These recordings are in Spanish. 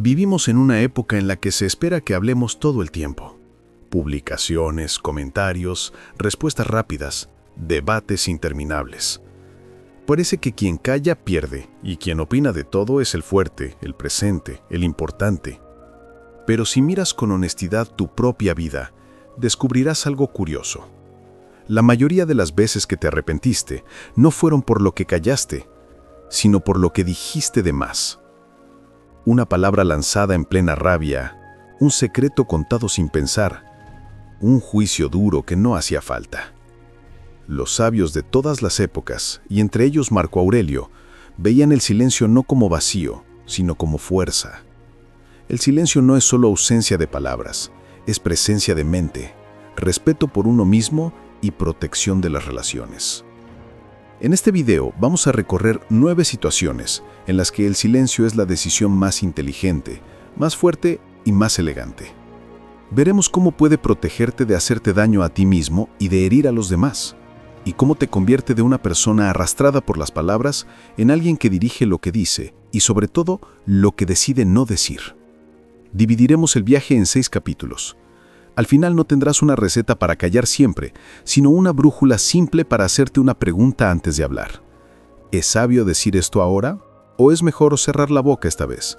Vivimos en una época en la que se espera que hablemos todo el tiempo. Publicaciones, comentarios, respuestas rápidas, debates interminables. Parece que quien calla pierde y quien opina de todo es el fuerte, el presente, el importante. Pero si miras con honestidad tu propia vida, descubrirás algo curioso. La mayoría de las veces que te arrepentiste no fueron por lo que callaste, sino por lo que dijiste de más. Una palabra lanzada en plena rabia, un secreto contado sin pensar, un juicio duro que no hacía falta. Los sabios de todas las épocas, y entre ellos Marco Aurelio, veían el silencio no como vacío, sino como fuerza. El silencio no es solo ausencia de palabras, es presencia de mente, respeto por uno mismo y protección de las relaciones. En este video vamos a recorrer 9 situaciones en las que el silencio es la decisión más inteligente, más fuerte y más elegante. Veremos cómo puede protegerte de hacerte daño a ti mismo y de herir a los demás, y cómo te convierte de una persona arrastrada por las palabras en alguien que dirige lo que dice y sobre todo lo que decide no decir. Dividiremos el viaje en 6 capítulos. Al final no tendrás una receta para callar siempre, sino una brújula simple para hacerte una pregunta antes de hablar. ¿Es sabio decir esto ahora? ¿O es mejor cerrar la boca esta vez?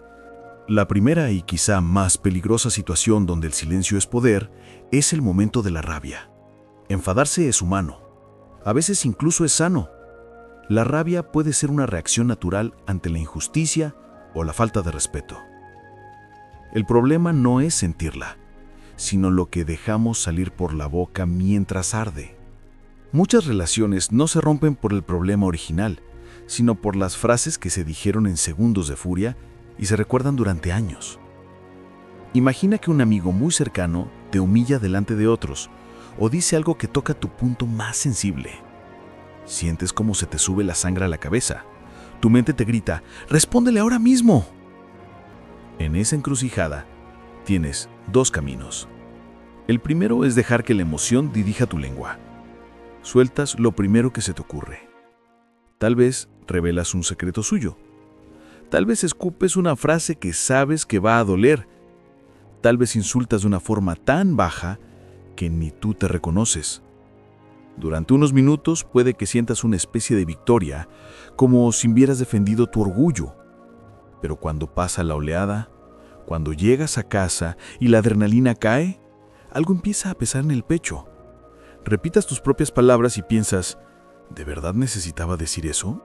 La primera y quizá más peligrosa situación donde el silencio es poder es el momento de la rabia. Enfadarse es humano. A veces incluso es sano. La rabia puede ser una reacción natural ante la injusticia o la falta de respeto. El problema no es sentirla, sino lo que dejamos salir por la boca mientras arde. Muchas relaciones no se rompen por el problema original, sino por las frases que se dijeron en segundos de furia y se recuerdan durante años. Imagina que un amigo muy cercano te humilla delante de otros o dice algo que toca tu punto más sensible. Sientes cómo se te sube la sangre a la cabeza. Tu mente te grita, ¡respóndele ahora mismo! En esa encrucijada, tienes 2 caminos. El primero es dejar que la emoción dirija tu lengua. Sueltas lo primero que se te ocurre. Tal vez revelas un secreto suyo. Tal vez escupes una frase que sabes que va a doler. Tal vez insultas de una forma tan baja que ni tú te reconoces. Durante unos minutos puede que sientas una especie de victoria, como si hubieras defendido tu orgullo. Pero cuando pasa la oleada, cuando llegas a casa y la adrenalina cae, algo empieza a pesar en el pecho. Repitas tus propias palabras y piensas, ¿de verdad necesitaba decir eso?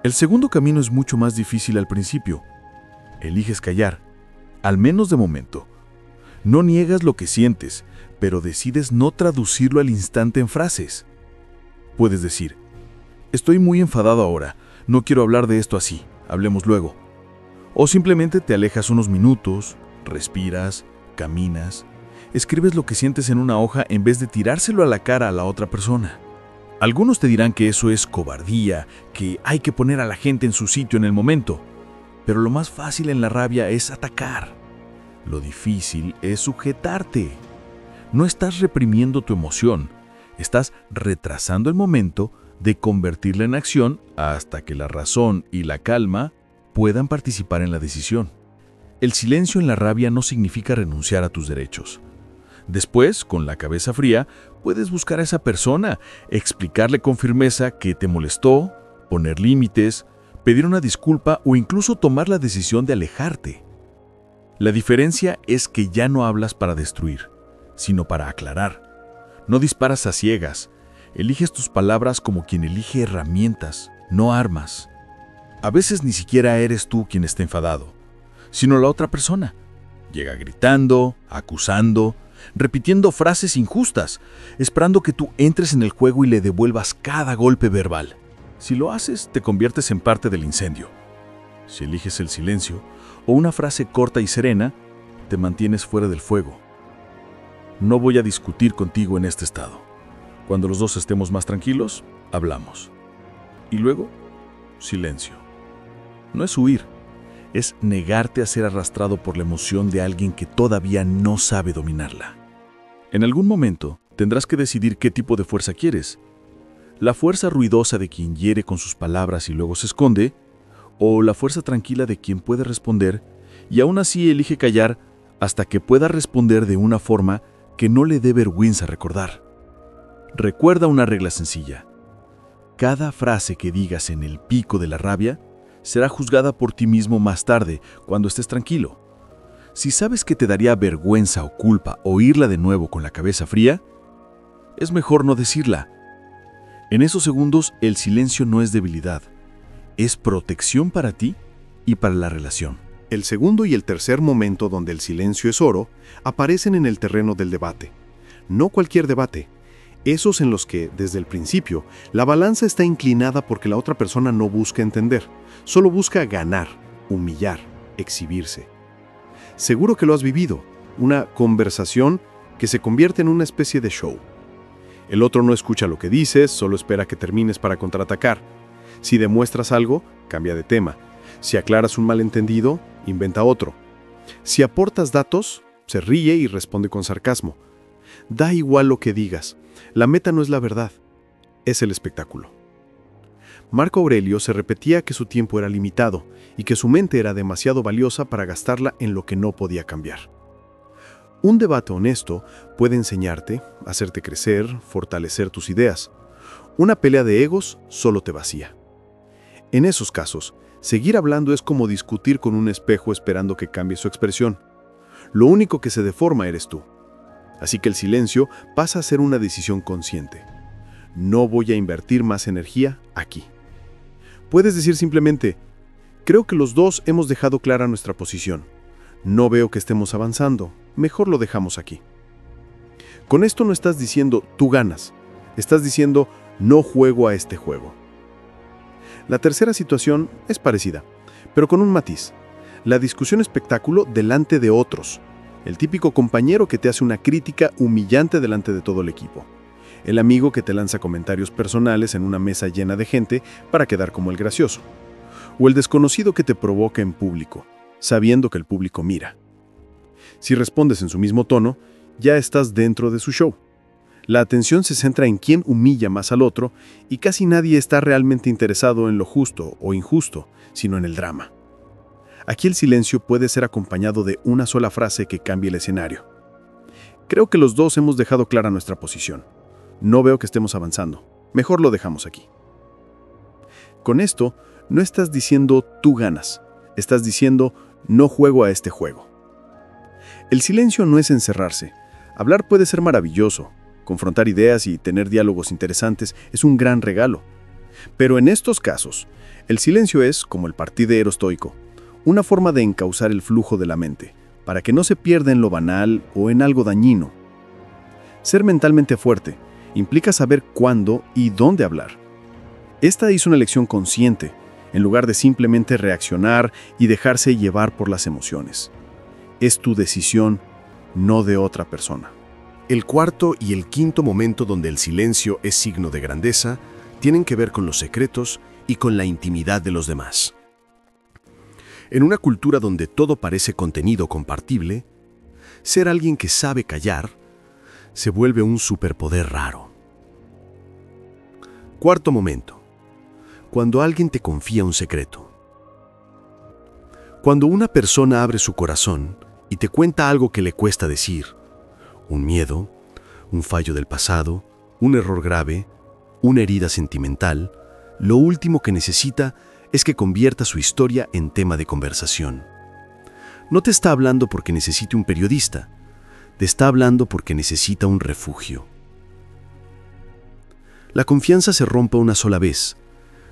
El segundo camino es mucho más difícil al principio. Eliges callar, al menos de momento. No niegas lo que sientes, pero decides no traducirlo al instante en frases. Puedes decir, estoy muy enfadado ahora, no quiero hablar de esto así, hablemos luego. O simplemente te alejas unos minutos, respiras, caminas, escribes lo que sientes en una hoja en vez de tirárselo a la cara a la otra persona. Algunos te dirán que eso es cobardía, que hay que poner a la gente en su sitio en el momento, pero lo más fácil en la rabia es atacar. Lo difícil es sujetarte. No estás reprimiendo tu emoción, estás retrasando el momento de convertirla en acción hasta que la razón y la calma puedan participar en la decisión. El silencio en la rabia no significa renunciar a tus derechos. Después, con la cabeza fría, puedes buscar a esa persona, explicarle con firmeza que te molestó, poner límites, pedir una disculpa o incluso tomar la decisión de alejarte. La diferencia es que ya no hablas para destruir, sino para aclarar. No disparas a ciegas, eliges tus palabras como quien elige herramientas, no armas. A veces ni siquiera eres tú quien está enfadado, sino la otra persona. Llega gritando, acusando, repitiendo frases injustas, esperando que tú entres en el juego y le devuelvas cada golpe verbal. Si lo haces, te conviertes en parte del incendio. Si eliges el silencio o una frase corta y serena, te mantienes fuera del fuego. No voy a discutir contigo en este estado. Cuando los dos estemos más tranquilos, hablamos. Y luego, silencio. No es huir, es negarte a ser arrastrado por la emoción de alguien que todavía no sabe dominarla. En algún momento tendrás que decidir qué tipo de fuerza quieres. La fuerza ruidosa de quien hiere con sus palabras y luego se esconde, o la fuerza tranquila de quien puede responder y aún así elige callar hasta que pueda responder de una forma que no le dé vergüenza recordar. Recuerda una regla sencilla. Cada frase que digas en el pico de la rabia será juzgada por ti mismo más tarde, cuando estés tranquilo. Si sabes que te daría vergüenza o culpa oírla de nuevo con la cabeza fría, es mejor no decirla. En esos segundos, el silencio no es debilidad, es protección para ti y para la relación. El segundo y el tercer momento donde el silencio es oro aparecen en el terreno del debate. No cualquier debate. Esos en los que, desde el principio, la balanza está inclinada porque la otra persona no busca entender, solo busca ganar, humillar, exhibirse. Seguro que lo has vivido, una conversación que se convierte en una especie de show. El otro no escucha lo que dices, solo espera que termines para contraatacar. Si demuestras algo, cambia de tema. Si aclaras un malentendido, inventa otro. Si aportas datos, se ríe y responde con sarcasmo. Da igual lo que digas, la meta no es la verdad, es el espectáculo. Marco Aurelio se repetía que su tiempo era limitado y que su mente era demasiado valiosa para gastarla en lo que no podía cambiar. Un debate honesto puede enseñarte, hacerte crecer, fortalecer tus ideas. Una pelea de egos solo te vacía. En esos casos, seguir hablando es como discutir con un espejo esperando que cambie su expresión. Lo único que se deforma eres tú. Así que el silencio pasa a ser una decisión consciente. No voy a invertir más energía aquí. Puedes decir simplemente, creo que los dos hemos dejado clara nuestra posición. No veo que estemos avanzando. Mejor lo dejamos aquí. Con esto no estás diciendo, tú ganas. Estás diciendo, no juego a este juego. La tercera situación es parecida, pero con un matiz. La discusión espectáculo delante de otros. El típico compañero que te hace una crítica humillante delante de todo el equipo. El amigo que te lanza comentarios personales en una mesa llena de gente para quedar como el gracioso. O el desconocido que te provoca en público, sabiendo que el público mira. Si respondes en su mismo tono, ya estás dentro de su show. La atención se centra en quién humilla más al otro y casi nadie está realmente interesado en lo justo o injusto, sino en el drama. Aquí el silencio puede ser acompañado de una sola frase que cambie el escenario. Creo que los dos hemos dejado clara nuestra posición. No veo que estemos avanzando. Mejor lo dejamos aquí. Con esto, no estás diciendo tú ganas. Estás diciendo no juego a este juego. El silencio no es encerrarse. Hablar puede ser maravilloso. Confrontar ideas y tener diálogos interesantes es un gran regalo. Pero en estos casos, el silencio es, como el partidero estoico, una forma de encauzar el flujo de la mente, para que no se pierda en lo banal o en algo dañino. Ser mentalmente fuerte implica saber cuándo y dónde hablar. Esta es una elección consciente, en lugar de simplemente reaccionar y dejarse llevar por las emociones. Es tu decisión, no de otra persona. El cuarto y el quinto momento donde el silencio es signo de grandeza tienen que ver con los secretos y con la intimidad de los demás. En una cultura donde todo parece contenido compartible, ser alguien que sabe callar se vuelve un superpoder raro. Cuarto momento. Cuando alguien te confía un secreto. Cuando una persona abre su corazón y te cuenta algo que le cuesta decir, un miedo, un fallo del pasado, un error grave, una herida sentimental, lo último que necesita es que convierta su historia en tema de conversación. No te está hablando porque necesite un periodista, te está hablando porque necesita un refugio. La confianza se rompe una sola vez.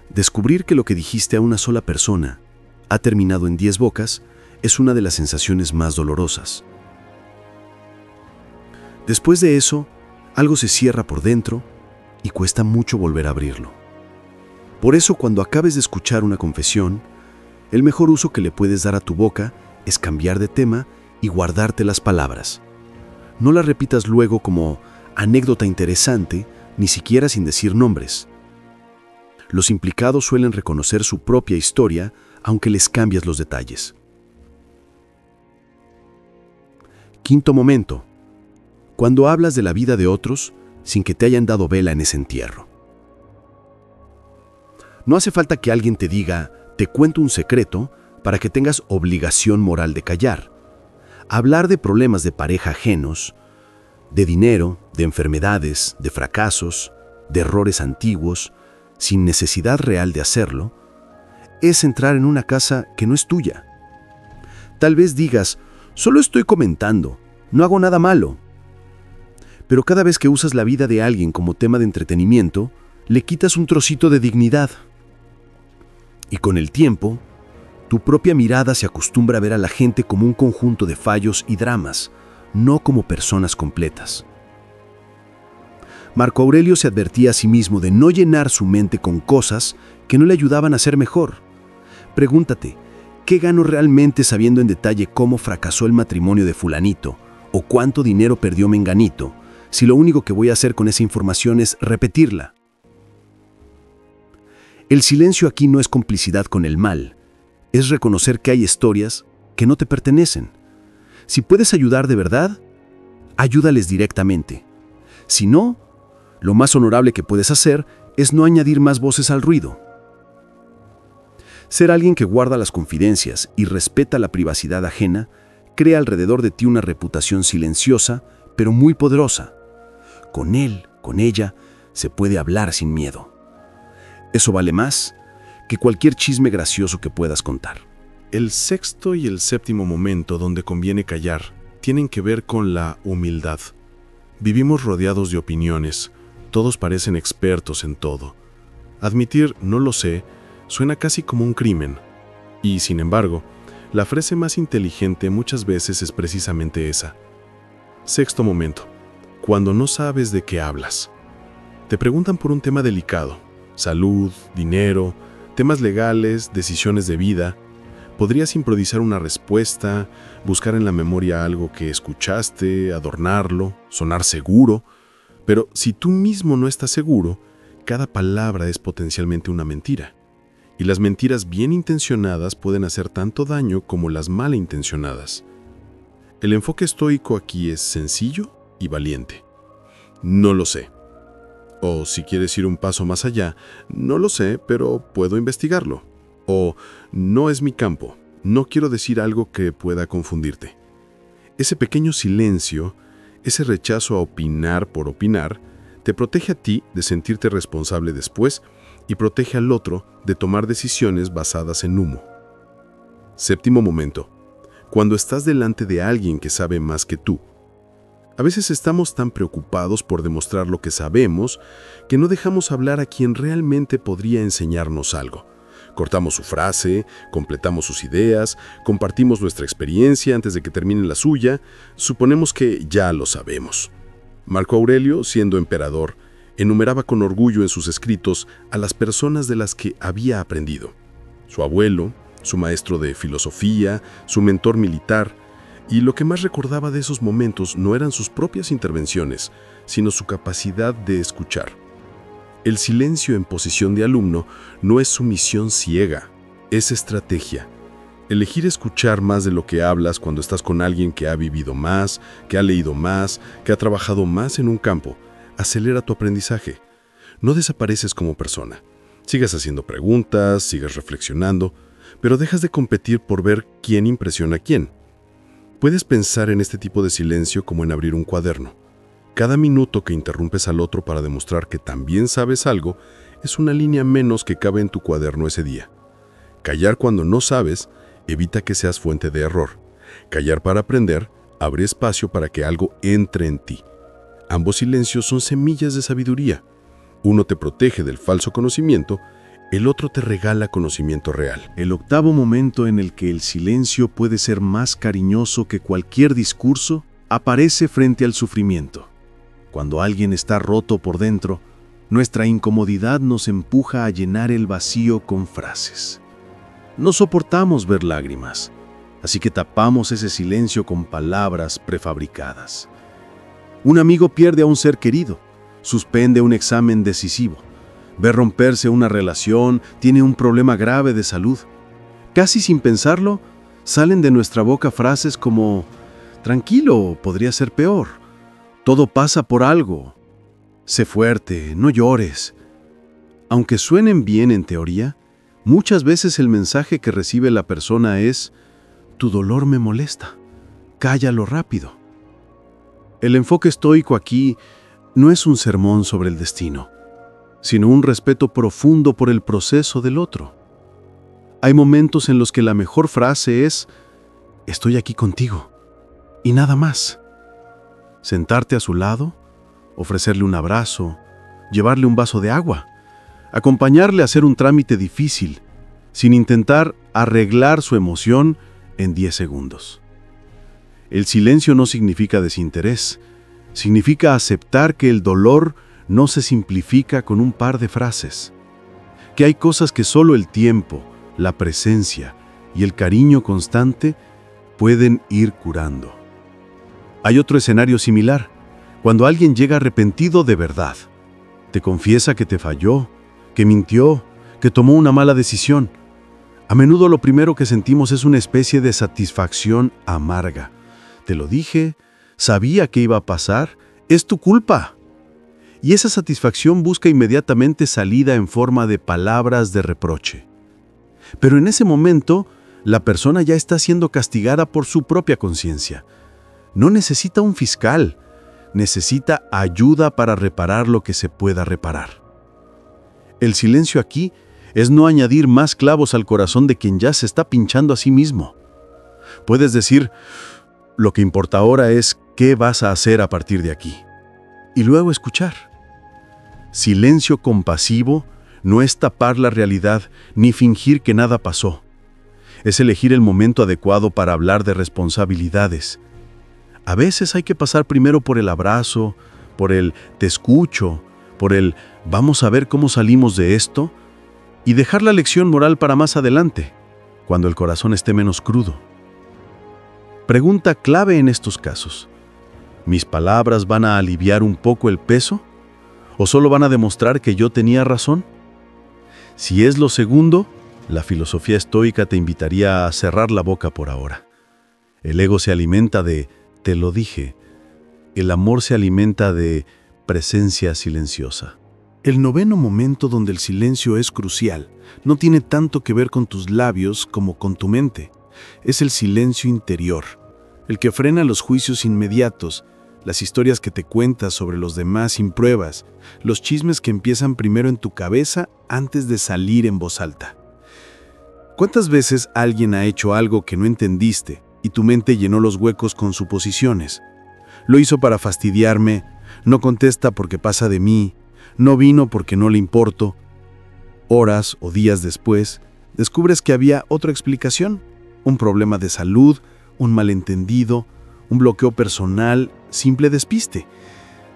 Descubrir que lo que dijiste a una sola persona ha terminado en 10 bocas es una de las sensaciones más dolorosas. Después de eso, algo se cierra por dentro y cuesta mucho volver a abrirlo. Por eso, cuando acabes de escuchar una confesión, el mejor uso que le puedes dar a tu boca es cambiar de tema y guardarte las palabras. No las repitas luego como anécdota interesante, ni siquiera sin decir nombres. Los implicados suelen reconocer su propia historia, aunque les cambies los detalles. Quinto momento. Cuando hablas de la vida de otros sin que te hayan dado vela en ese entierro. No hace falta que alguien te diga, te cuento un secreto, para que tengas obligación moral de callar. Hablar de problemas de pareja ajenos, de dinero, de enfermedades, de fracasos, de errores antiguos, sin necesidad real de hacerlo, es entrar en una casa que no es tuya. Tal vez digas, solo estoy comentando, no hago nada malo. Pero cada vez que usas la vida de alguien como tema de entretenimiento, le quitas un trocito de dignidad. Y con el tiempo, tu propia mirada se acostumbra a ver a la gente como un conjunto de fallos y dramas, no como personas completas. Marco Aurelio se advertía a sí mismo de no llenar su mente con cosas que no le ayudaban a ser mejor. Pregúntate, ¿qué gano realmente sabiendo en detalle cómo fracasó el matrimonio de fulanito o cuánto dinero perdió menganito, si lo único que voy a hacer con esa información es repetirla? El silencio aquí no es complicidad con el mal, es reconocer que hay historias que no te pertenecen. Si puedes ayudar de verdad, ayúdales directamente. Si no, lo más honorable que puedes hacer es no añadir más voces al ruido. Ser alguien que guarda las confidencias y respeta la privacidad ajena crea alrededor de ti una reputación silenciosa, pero muy poderosa. Con él, con ella, se puede hablar sin miedo. Eso vale más que cualquier chisme gracioso que puedas contar. El sexto y el séptimo momento donde conviene callar tienen que ver con la humildad. Vivimos rodeados de opiniones, todos parecen expertos en todo. Admitir "no lo sé" suena casi como un crimen. Y, sin embargo, la frase más inteligente muchas veces es precisamente esa. Sexto momento, cuando no sabes de qué hablas. Te preguntan por un tema delicado, salud, dinero, temas legales, decisiones de vida. Podrías improvisar una respuesta, buscar en la memoria algo que escuchaste, adornarlo, sonar seguro. Pero si tú mismo no estás seguro, cada palabra es potencialmente una mentira. Y las mentiras bien intencionadas pueden hacer tanto daño como las malintencionadas. El enfoque estoico aquí es sencillo y valiente. No lo sé. O si quieres ir un paso más allá, no lo sé, pero puedo investigarlo. O no es mi campo, no quiero decir algo que pueda confundirte. Ese pequeño silencio, ese rechazo a opinar por opinar, te protege a ti de sentirte responsable después y protege al otro de tomar decisiones basadas en humo. Séptimo momento, cuando estás delante de alguien que sabe más que tú. A veces estamos tan preocupados por demostrar lo que sabemos que no dejamos hablar a quien realmente podría enseñarnos algo. Cortamos su frase, completamos sus ideas, compartimos nuestra experiencia antes de que termine la suya, suponemos que ya lo sabemos. Marco Aurelio, siendo emperador, enumeraba con orgullo en sus escritos a las personas de las que había aprendido. Su abuelo, su maestro de filosofía, su mentor militar, y lo que más recordaba de esos momentos no eran sus propias intervenciones, sino su capacidad de escuchar. El silencio en posición de alumno no es sumisión ciega, es estrategia. Elegir escuchar más de lo que hablas cuando estás con alguien que ha vivido más, que ha leído más, que ha trabajado más en un campo, acelera tu aprendizaje. No desapareces como persona. Sigas haciendo preguntas, sigas reflexionando, pero dejas de competir por ver quién impresiona a quién. Puedes pensar en este tipo de silencio como en abrir un cuaderno. Cada minuto que interrumpes al otro para demostrar que también sabes algo es una línea menos que cabe en tu cuaderno ese día. Callar cuando no sabes evita que seas fuente de error. Callar para aprender abre espacio para que algo entre en ti. Ambos silencios son semillas de sabiduría. Uno te protege del falso conocimiento, el otro te regala conocimiento real. El octavo momento en el que el silencio puede ser más cariñoso que cualquier discurso aparece frente al sufrimiento. Cuando alguien está roto por dentro, nuestra incomodidad nos empuja a llenar el vacío con frases. No soportamos ver lágrimas, así que tapamos ese silencio con palabras prefabricadas. Un amigo pierde a un ser querido, suspende un examen decisivo, ve romperse una relación, tiene un problema grave de salud. Casi sin pensarlo, salen de nuestra boca frases como «tranquilo, podría ser peor». Todo pasa por algo. Sé fuerte, no llores. Aunque suenen bien en teoría, Muchas veces el mensaje que recibe la persona es: tu dolor me molesta, cállalo rápido. El enfoque estoico aquí no es un sermón sobre el destino, sino un respeto profundo por el proceso del otro. Hay momentos en los que la mejor frase es: estoy aquí contigo, y nada más. Sentarte a su lado, ofrecerle un abrazo, llevarle un vaso de agua, acompañarle a hacer un trámite difícil, sin intentar arreglar su emoción en 10 segundos. El silencio no significa desinterés, significa aceptar que el dolor no se simplifica con un par de frases, que hay cosas que solo el tiempo, la presencia y el cariño constante pueden ir curando. Hay otro escenario similar, cuando alguien llega arrepentido de verdad. Te confiesa que te falló, que mintió, que tomó una mala decisión. A menudo lo primero que sentimos es una especie de satisfacción amarga. Te lo dije, sabía que iba a pasar, es tu culpa. Y esa satisfacción busca inmediatamente salida en forma de palabras de reproche. Pero en ese momento, la persona ya está siendo castigada por su propia conciencia. No necesita un fiscal, necesita ayuda para reparar lo que se pueda reparar. El silencio aquí es no añadir más clavos al corazón de quien ya se está pinchando a sí mismo. Puedes decir: lo que importa ahora es qué vas a hacer a partir de aquí. Y luego escuchar. Silencio compasivo no es tapar la realidad ni fingir que nada pasó. Es elegir el momento adecuado para hablar de responsabilidades. A veces hay que pasar primero por el abrazo, por el te escucho, por el vamos a ver cómo salimos de esto, y dejar la lección moral para más adelante, cuando el corazón esté menos crudo. Pregunta clave en estos casos: ¿mis palabras van a aliviar un poco el peso? ¿O solo van a demostrar que yo tenía razón? Si es lo segundo, la filosofía estoica te invitaría a cerrar la boca por ahora. El ego se alimenta de te lo dije. El amor se alimenta de presencia silenciosa. El noveno momento donde el silencio es crucial no tiene tanto que ver con tus labios como con tu mente. Es el silencio interior, el que frena los juicios inmediatos, las historias que te cuentas sobre los demás sin pruebas, los chismes que empiezan primero en tu cabeza antes de salir en voz alta. ¿Cuántas veces alguien ha hecho algo que no entendiste y tu mente llenó los huecos con suposiciones? Lo hizo para fastidiarme, no contesta porque pasa de mí, no vino porque no le importo. Horas o días después, descubres que había otra explicación, un problema de salud, un malentendido, un bloqueo personal, simple despiste.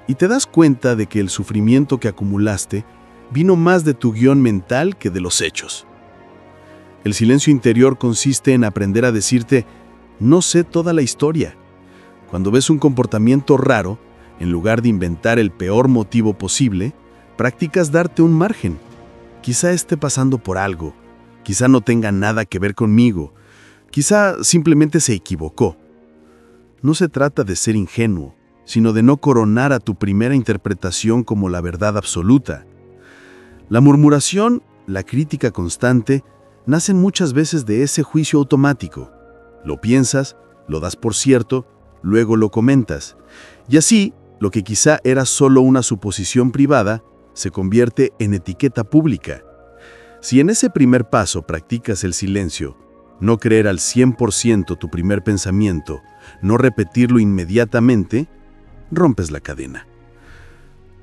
Y te das cuenta de que el sufrimiento que acumulaste vino más de tu guión mental que de los hechos. El silencio interior consiste en aprender a decirte: no sé toda la historia. Cuando ves un comportamiento raro, en lugar de inventar el peor motivo posible, practicas darte un margen. Quizá esté pasando por algo, quizá no tenga nada que ver conmigo, quizá simplemente se equivocó. No se trata de ser ingenuo, sino de no coronar a tu primera interpretación como la verdad absoluta. La murmuración, la crítica constante, nacen muchas veces de ese juicio automático. Lo piensas, lo das por cierto, luego lo comentas. Y así, lo que quizá era solo una suposición privada, se convierte en etiqueta pública. Si en ese primer paso practicas el silencio, no creer al 100% tu primer pensamiento, no repetirlo inmediatamente, rompes la cadena.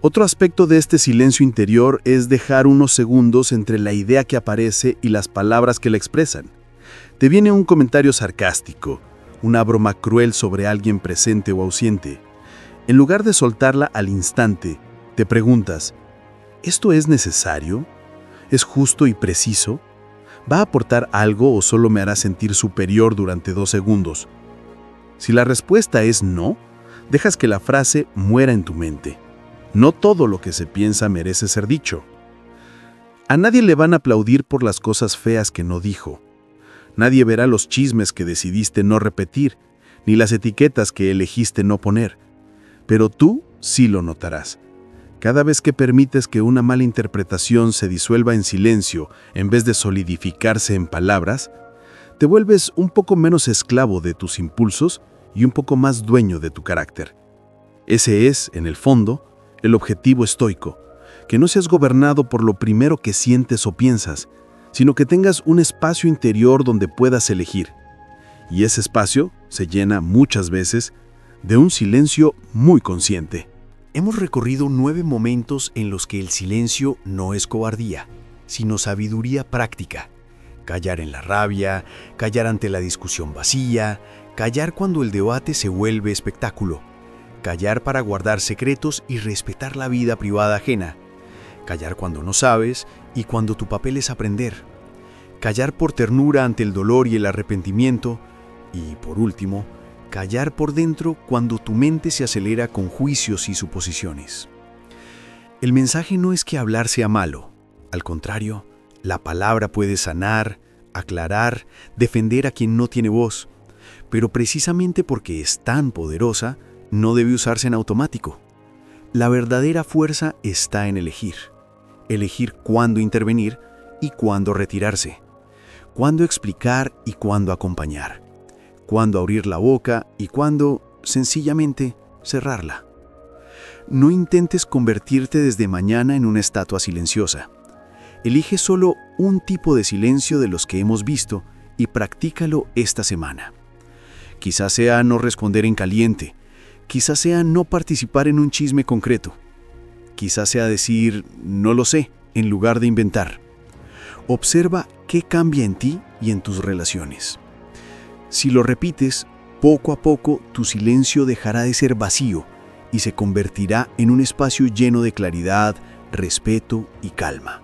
Otro aspecto de este silencio interior es dejar unos segundos entre la idea que aparece y las palabras que la expresan. Te viene un comentario sarcástico, una broma cruel sobre alguien presente o ausente. En lugar de soltarla al instante, te preguntas: ¿esto es necesario? ¿Es justo y preciso? ¿Va a aportar algo o solo me hará sentir superior durante 2 segundos? Si la respuesta es no, dejas que la frase muera en tu mente. No todo lo que se piensa merece ser dicho. A nadie le van a aplaudir por las cosas feas que no dijo. Nadie verá los chismes que decidiste no repetir, ni las etiquetas que elegiste no poner. Pero tú sí lo notarás. Cada vez que permites que una mala interpretación se disuelva en silencio en vez de solidificarse en palabras, te vuelves un poco menos esclavo de tus impulsos y un poco más dueño de tu carácter. Ese es, en el fondo, el objetivo estoico, que no seas gobernado por lo primero que sientes o piensas, sino que tengas un espacio interior donde puedas elegir. Y ese espacio se llena muchas veces de un silencio muy consciente. Hemos recorrido 9 momentos en los que el silencio no es cobardía, sino sabiduría práctica. Callar en la rabia, callar ante la discusión vacía, callar cuando el debate se vuelve espectáculo, callar para guardar secretos y respetar la vida privada ajena, callar cuando no sabes y cuando tu papel es aprender, callar por ternura ante el dolor y el arrepentimiento y, por último, callar por dentro cuando tu mente se acelera con juicios y suposiciones. El mensaje no es que hablar sea malo. Al contrario, la palabra puede sanar, aclarar, defender a quien no tiene voz. Pero precisamente porque es tan poderosa, no debe usarse en automático. La verdadera fuerza está en elegir. Elegir cuándo intervenir y cuándo retirarse. Cuándo explicar y cuándo acompañar. Cuándo abrir la boca y cuándo, sencillamente, cerrarla. No intentes convertirte desde mañana en una estatua silenciosa. Elige solo un tipo de silencio de los que hemos visto y practícalo esta semana. Quizás sea no responder en caliente, quizás sea no participar en un chisme concreto, quizás sea decir no lo sé en lugar de inventar. Observa qué cambia en ti y en tus relaciones. Si lo repites, poco a poco tu silencio dejará de ser vacío y se convertirá en un espacio lleno de claridad, respeto y calma.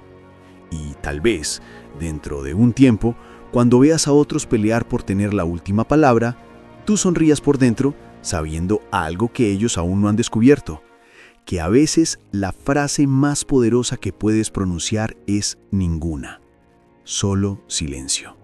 Y tal vez, dentro de un tiempo, cuando veas a otros pelear por tener la última palabra, tú sonrías por dentro sabiendo algo que ellos aún no han descubierto, que a veces la frase más poderosa que puedes pronunciar es ninguna, solo silencio.